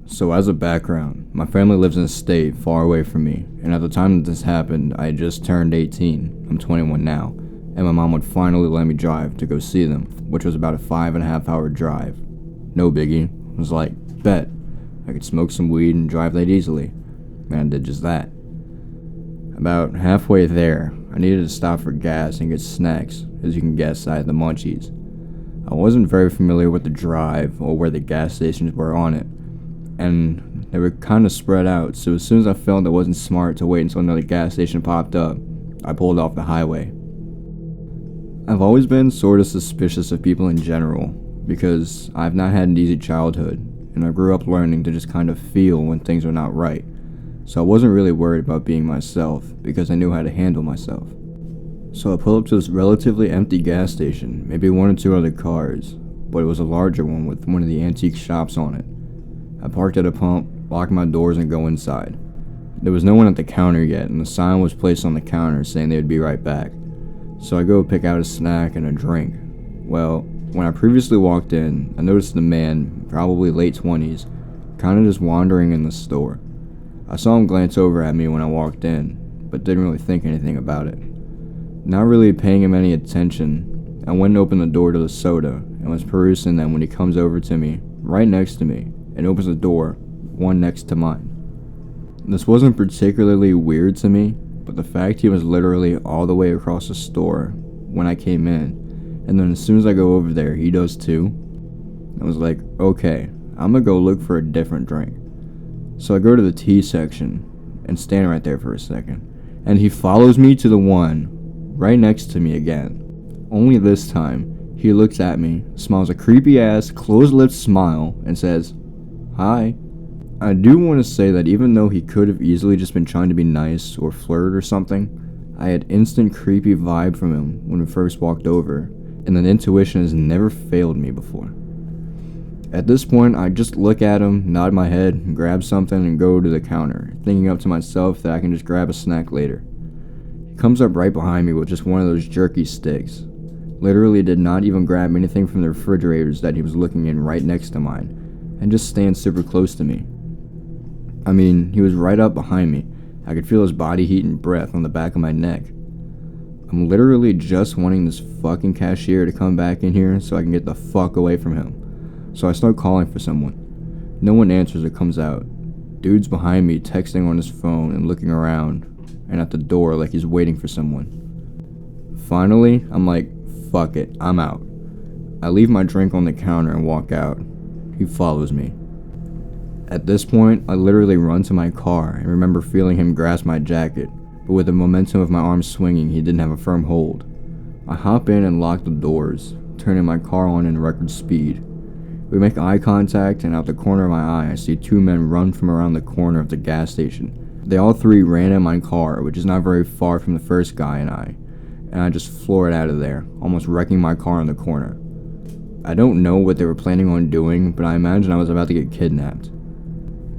So as a background, my family lives in a state far away from me, and at the time that this happened, I had just turned 18. I'm 21 now, and my mom would finally let me drive to go see them, which was about a 5.5 hour drive. No biggie. I was like, bet. I could smoke some weed and drive that easily. And I did just that. About halfway there, I needed to stop for gas and get snacks. As you can guess, I had the munchies. I wasn't very familiar with the drive or where the gas stations were on it, and they were kind of spread out, so as soon as I felt it wasn't smart to wait until another gas station popped up, I pulled off the highway. I've always been sort of suspicious of people in general, because I've not had an easy childhood, and I grew up learning to just kind of feel when things are not right, so I wasn't really worried about being myself, because I knew how to handle myself. So I pulled up to this relatively empty gas station, maybe one or two other cars, but it was a larger one with one of the antique shops on it. I parked at a pump, locked my doors, and go inside. There was no one at the counter yet, and the sign was placed on the counter saying they would be right back. So I go pick out a snack and a drink. Well, when I previously walked in, I noticed a man, probably late 20s, kind of just wandering in the store. I saw him glance over at me when I walked in, but didn't really think anything about it. Not really paying him any attention, I went and opened the door to the soda and was perusing them when he comes over to me, right next to me, and opens the door, one next to mine. This wasn't particularly weird to me, but the fact he was literally all the way across the store when I came in, and then as soon as I go over there, he does too, I was like, okay, I'm gonna go look for a different drink. So I go to the tea section and stand right there for a second, and he follows me to the one right next to me again. Only this time, he looks at me, smiles a creepy ass, closed-lipped smile, and says, "Hi." I do want to say that even though he could have easily just been trying to be nice or flirt or something, I had instant creepy vibe from him when we first walked over, and that intuition has never failed me before. At this point, I just look at him, nod my head, grab something, and go to the counter, thinking up to myself that I can just grab a snack later. He comes up right behind me with just one of those jerky sticks. Literally did not even grab anything from the refrigerators that he was looking in right next to mine, and just stands super close to me. I mean, he was right up behind me. I could feel his body heat and breath on the back of my neck. I'm literally just wanting this fucking cashier to come back in here so I can get the fuck away from him. So I start calling for someone. No one answers or comes out. Dude's behind me texting on his phone and looking around, and at the door like he's waiting for someone. Finally, I'm like, fuck it, I'm out. I leave my drink on the counter and walk out. He follows me. At this point, I literally run to my car and remember feeling him grasp my jacket, but with the momentum of my arm swinging, he didn't have a firm hold. I hop in and lock the doors, turning my car on in record speed. We make eye contact, and out the corner of my eye, I see two men run from around the corner of the gas station. They all three ran in my car, which is not very far from the first guy and I just floored out of there, almost wrecking my car in the corner. I don't know what they were planning on doing, but I imagine I was about to get kidnapped.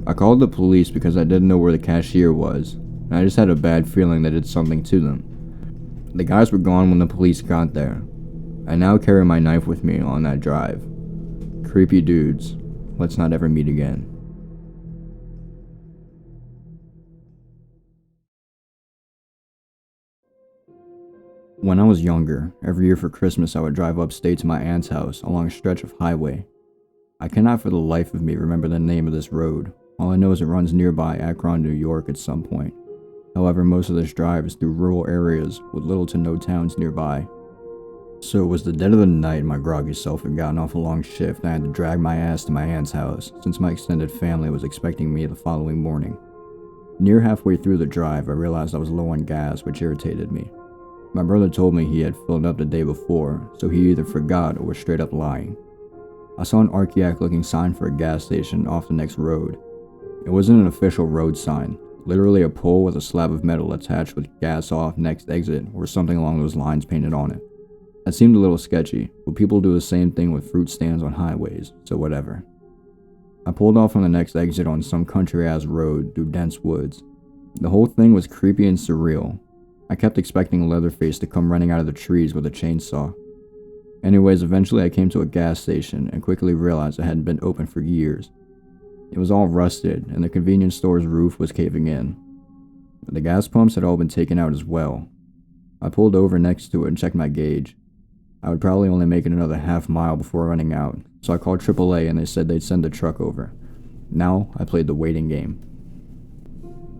I called the police because I didn't know where the cashier was, and I just had a bad feeling they did something to them. The guys were gone when the police got there. I now carry my knife with me on that drive. Creepy dudes. Let's not ever meet again. When I was younger, every year for Christmas I would drive upstate to my aunt's house along a stretch of highway. I cannot for the life of me remember the name of this road. All I know is it runs nearby Akron, New York at some point. However, most of this drive is through rural areas with little to no towns nearby. So it was the dead of the night and my groggy self had gotten off a long shift and I had to drag my ass to my aunt's house since my extended family was expecting me the following morning. Near halfway through the drive, I realized I was low on gas, which irritated me. My brother told me he had filled up the day before, so he either forgot or was straight up lying. I saw an archaic looking sign for a gas station off the next road. It wasn't an official road sign, literally a pole with a slab of metal attached with gas off next exit or something along those lines painted on it. That seemed a little sketchy, but people do the same thing with fruit stands on highways, so whatever. I pulled off on the next exit on some country-ass road through dense woods. The whole thing was creepy and surreal. I kept expecting Leatherface to come running out of the trees with a chainsaw. Anyways, eventually I came to a gas station and quickly realized it hadn't been open for years. It was all rusted, and the convenience store's roof was caving in. The gas pumps had all been taken out as well. I pulled over next to it and checked my gauge. I would probably only make it another half-mile before running out, so I called AAA and they said they'd send the truck over. Now, I played the waiting game.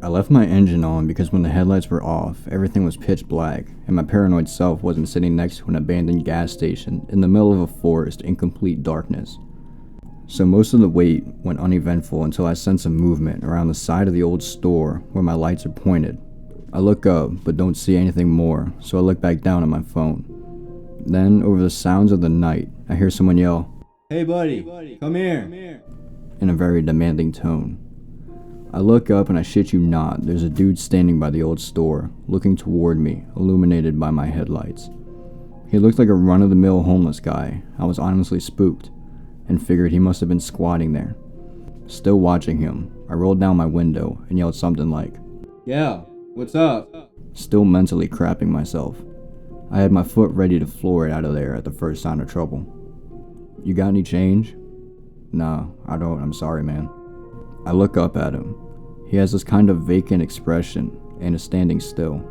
I left my engine on because when the headlights were off, everything was pitch black, and my paranoid self wasn't sitting next to an abandoned gas station in the middle of a forest in complete darkness. So most of the wait went uneventful until I sensed some movement around the side of the old store where my lights are pointed. I look up, but don't see anything more, so I look back down at my phone. Then, over the sounds of the night, I hear someone yell, "Hey buddy, come here," in a very demanding tone. I look up and I shit you not, there's a dude standing by the old store, looking toward me, illuminated by my headlights. He looked like a run-of-the-mill homeless guy. I was honestly spooked, and figured he must have been squatting there. Still watching him, I rolled down my window and yelled something like, "Yeah, what's up?" Still mentally crapping myself. I had my foot ready to floor it out of there at the first sign of trouble. "You got any change?" "Nah, I don't, I'm sorry, man." I look up at him. He has this kind of vacant expression and is standing still.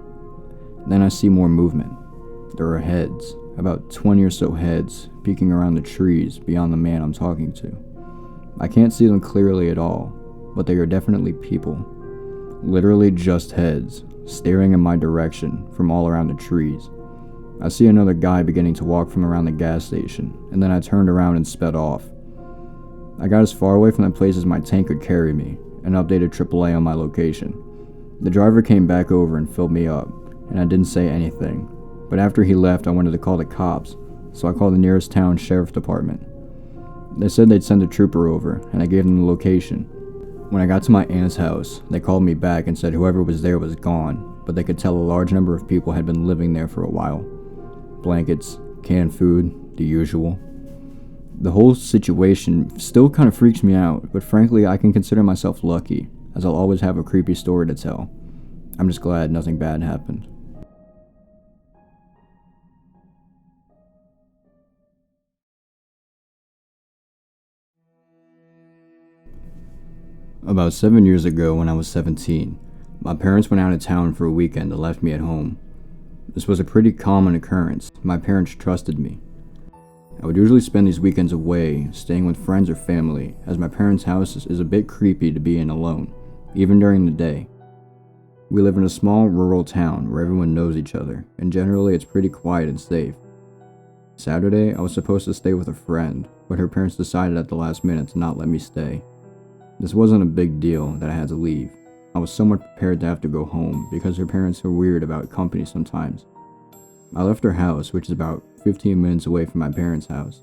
Then I see more movement. There are heads, about 20 or so heads, peeking around the trees beyond the man I'm talking to. I can't see them clearly at all, but they are definitely people. Literally just heads, staring in my direction from all around the trees. I see another guy beginning to walk from around the gas station, and then I turned around and sped off. I got as far away from that place as my tank could carry me, and updated AAA on my location. The driver came back over and filled me up, and I didn't say anything. But after he left, I wanted to call the cops, so I called the nearest town sheriff department. They said they'd send a trooper over, and I gave them the location. When I got to my aunt's house, they called me back and said whoever was there was gone, but they could tell a large number of people had been living there for a while. Blankets, canned food, the usual. The whole situation still kind of freaks me out, but frankly I can consider myself lucky, as I'll always have a creepy story to tell. I'm just glad nothing bad happened. About 7 years ago, when I was 17, my parents went out of town for a weekend and left me at home. This was a pretty common occurrence. My parents trusted me. I would usually spend these weekends away, staying with friends or family, as my parents' house is a bit creepy to be in alone, even during the day. We live in a small rural town where everyone knows each other, and generally it's pretty quiet and safe. Saturday, I was supposed to stay with a friend, but her parents decided at the last minute to not let me stay. This wasn't a big deal that I had to leave. I was somewhat prepared to have to go home because her parents are weird about company sometimes. I left her house, which is about 15 minutes away from my parents' house,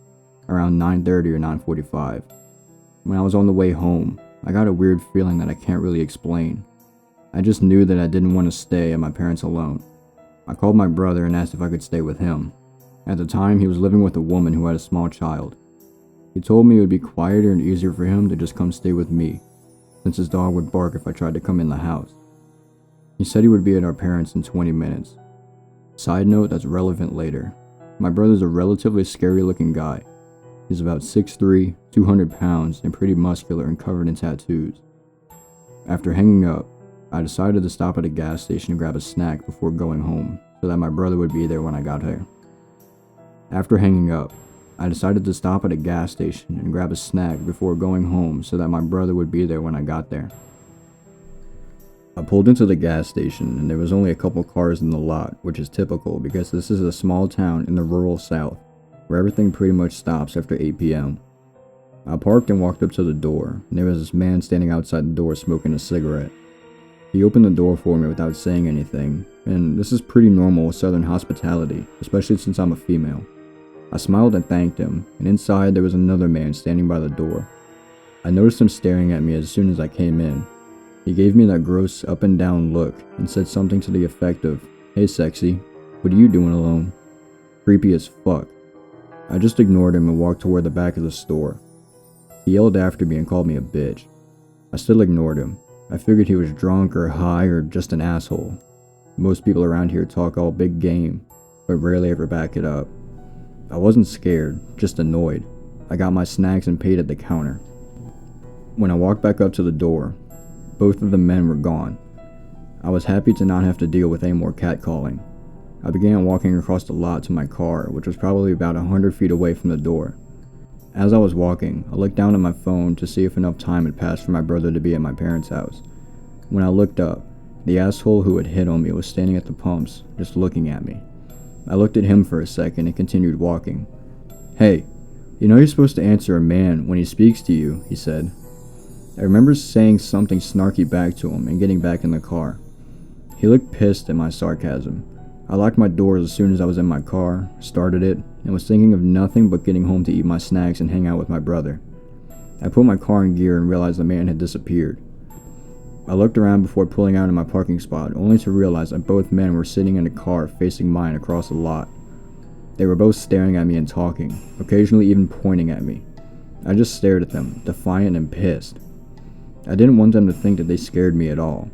around 9:30 or 9:45. When I was on the way home, I got a weird feeling that I can't really explain. I just knew that I didn't want to stay at my parents alone. I called my brother and asked if I could stay with him. At the time, he was living with a woman who had a small child. He told me it would be quieter and easier for him to just come stay with me, since his dog would bark if I tried to come in the house. He said he would be at our parents' in 20 minutes. Side note that's relevant later. My brother's a relatively scary looking guy. He's about 6'3", 200 pounds, and pretty muscular and covered in tattoos. After hanging up, I decided to stop at a gas station and grab a snack before going home, so that my brother would be there when I got there. After hanging up, I decided to stop at a gas station and grab a snack before going home so that my brother would be there when I got there. I pulled into the gas station and there was only a couple cars in the lot, which is typical because this is a small town in the rural south where everything pretty much stops after 8 p.m. I parked and walked up to the door, and there was this man standing outside the door smoking a cigarette. He opened the door for me without saying anything, and this is pretty normal southern hospitality, especially since I'm a female. I smiled and thanked him, and inside there was another man standing by the door. I noticed him staring at me as soon as I came in. He gave me that gross up and down look and said something to the effect of, "Hey sexy, what are you doing alone?" Creepy as fuck. I just ignored him and walked toward the back of the store. He yelled after me and called me a bitch. I still ignored him. I figured he was drunk or high or just an asshole. Most people around here talk all big game, but rarely ever back it up. I wasn't scared, just annoyed. I got my snacks and paid at the counter. When I walked back up to the door, both of the men were gone. I was happy to not have to deal with any more catcalling. I began walking across the lot to my car, which was probably about 100 feet away from the door. As I was walking, I looked down at my phone to see if enough time had passed for my brother to be at my parents' house. When I looked up, the asshole who had hit on me was standing at the pumps, just looking at me. I looked at him for a second and continued walking. "Hey, you know you're supposed to answer a man when he speaks to you," he said. I remember saying something snarky back to him and getting back in the car. He looked pissed at my sarcasm. I locked my doors as soon as I was in my car, started it, and was thinking of nothing but getting home to eat my snacks and hang out with my brother. I put my car in gear and realized the man had disappeared. I looked around before pulling out in my parking spot, only to realize that both men were sitting in a car facing mine across the lot. They were both staring at me and talking, occasionally even pointing at me. I just stared at them, defiant and pissed. I didn't want them to think that they scared me at all.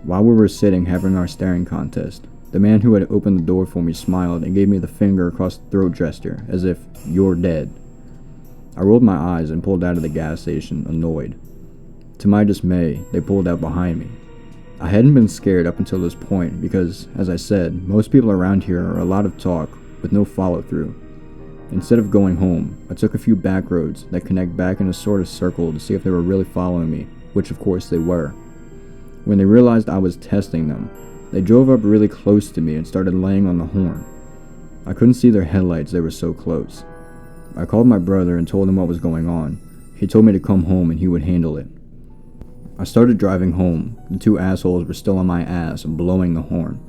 While we were sitting having our staring contest, the man who had opened the door for me smiled and gave me the finger across the throat gesture, as if, "You're dead." I rolled my eyes and pulled out of the gas station, annoyed. To my dismay, they pulled out behind me. I hadn't been scared up until this point because, as I said, most people around here are a lot of talk with no follow-through. Instead of going home, I took a few back roads that connect back in a sort of circle to see if they were really following me, which of course they were. When they realized I was testing them, they drove up really close to me and started laying on the horn. I couldn't see their headlights, they were so close. I called my brother and told him what was going on. He told me to come home and he would handle it. I started driving home. The two assholes were still on my ass and blowing the horn.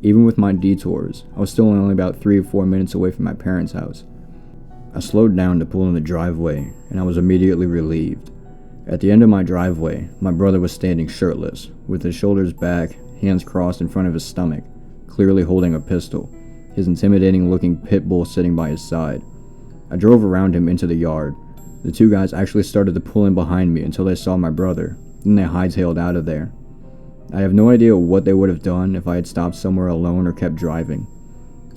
Even with my detours, I was still only about 3 or 4 minutes away from my parents' house. I slowed down to pull in the driveway, and I was immediately relieved. At the end of my driveway, my brother was standing shirtless, with his shoulders back, hands crossed in front of his stomach, clearly holding a pistol, his intimidating-looking pit bull sitting by his side. I drove around him into the yard. The two guys actually started to pull in behind me until they saw my brother, then they hightailed out of there. I have no idea what they would have done if I had stopped somewhere alone or kept driving.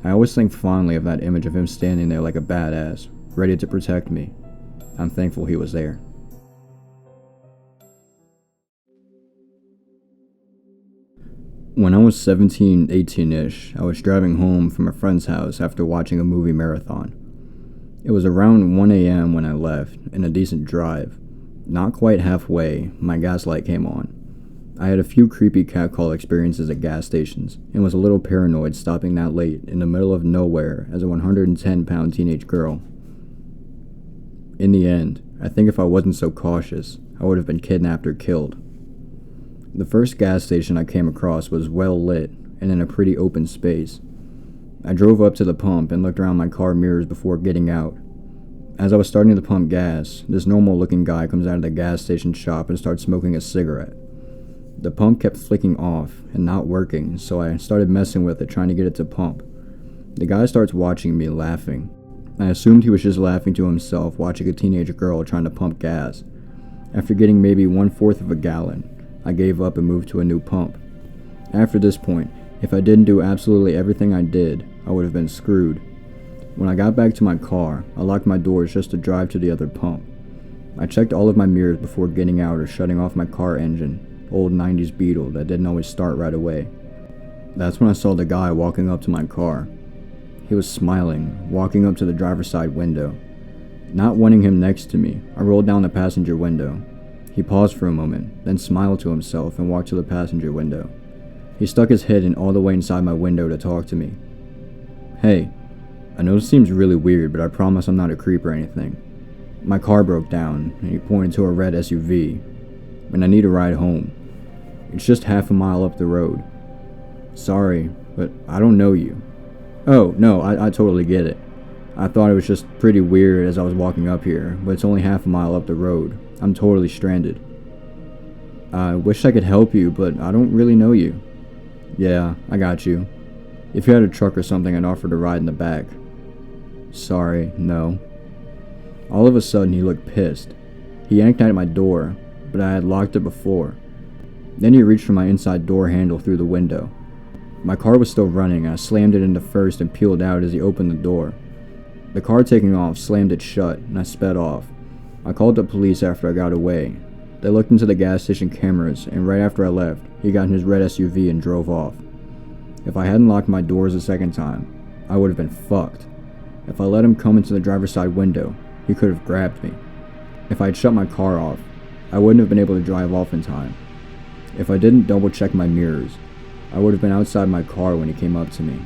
I always think fondly of that image of him standing there like a badass, ready to protect me. I'm thankful he was there. When I was 17, 18-ish, I was driving home from a friend's house after watching a movie marathon. It was around 1 a.m. when I left, and a decent drive. Not quite halfway, my gas light came on. I had a few creepy catcall experiences at gas stations, and was a little paranoid stopping that late in the middle of nowhere as a 110-pound teenage girl. In the end, I think if I wasn't so cautious, I would have been kidnapped or killed. The first gas station I came across was well lit and in a pretty open space. I drove up to the pump and looked around my car mirrors before getting out. As I was starting to pump gas, this normal-looking guy comes out of the gas station shop and starts smoking a cigarette. The pump kept flicking off and not working, so I started messing with it, trying to get it to pump. The guy starts watching me, laughing. I assumed he was just laughing to himself, watching a teenage girl trying to pump gas. After getting maybe 1/4 of a gallon, I gave up and moved to a new pump. After this point, if I didn't do absolutely everything I did, I would have been screwed. When I got back to my car, I locked my doors just to drive to the other pump. I checked all of my mirrors before getting out or shutting off my car engine, old 90s Beetle that didn't always start right away. That's when I saw the guy walking up to my car. He was smiling, walking up to the driver's side window. Not wanting him next to me, I rolled down the passenger window. He paused for a moment, then smiled to himself and walked to the passenger window. He stuck his head in all the way inside my window to talk to me. "Hey, I know this seems really weird, but I promise I'm not a creep or anything. My car broke down," and he pointed to a red SUV, "and I need a ride home. It's just half a mile up the road. Sorry, but I don't know you." "Oh, no, I totally get it. I thought it was just pretty weird as I was walking up here, but it's only half a mile up the road. I'm totally stranded." "I wish I could help you, but I don't really know you." "Yeah, I got you. If you had a truck or something, I'd offer to ride in the back." "Sorry, no." All of a sudden, he looked pissed. He yanked at my door, but I had locked it before. Then he reached for my inside door handle through the window. My car was still running, and I slammed it into first and peeled out as he opened the door. The car taking off slammed it shut, and I sped off. I called the police after I got away. They looked into the gas station cameras, and right after I left, he got in his red SUV and drove off. If I hadn't locked my doors a second time, I would have been fucked. If I let him come into the driver's side window, he could have grabbed me. If I had shut my car off, I wouldn't have been able to drive off in time. If I didn't double check my mirrors, I would have been outside my car when he came up to me.